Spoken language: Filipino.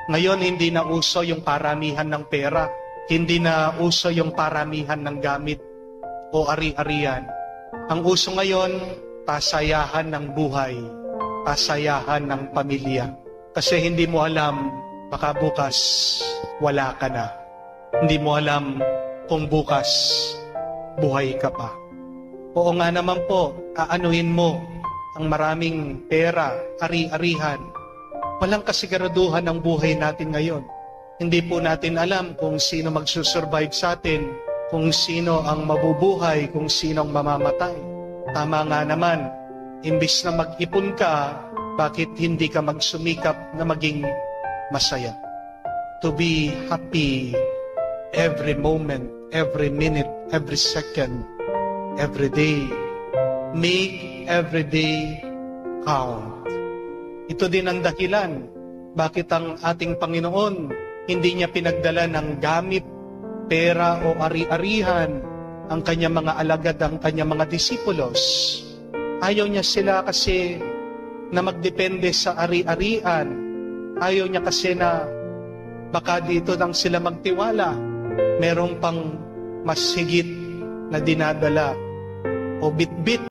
Ngayon, hindi na uso yung paramihan ng pera. Hindi na uso yung paramihan ng gamit o ari-arian. Ang uso ngayon, pasayahan ng buhay, pasayahan ng pamilya. Kasi hindi mo alam, baka bukas wala ka na. Hindi mo alam kung bukas buhay ka pa. Oo nga naman po, aanuhin mo ang maraming pera, ari-arihan. Walang kasiguraduhan ng buhay natin ngayon. Hindi po natin alam kung sino magsusurvive sa atin, kung sino ang mabubuhay, kung sino ang mamamatay. Tama nga naman, imbis na mag-ipon ka, bakit hindi ka magsumikap na maging masaya? To be happy every moment, every minute, every second, every day. Make every day count. Ito din ang dahilan bakit ang ating Panginoon hindi niya pinagdala ng gamit, pera o ari-arihan ang kanyang mga alagad, ang kanyang mga disipulos. Ayaw niya sila kasi na magdepende sa ari-arian. Ayaw niya kasi na baka dito lang sila magtiwala. Merong pang mas higit na dinadala o bitbit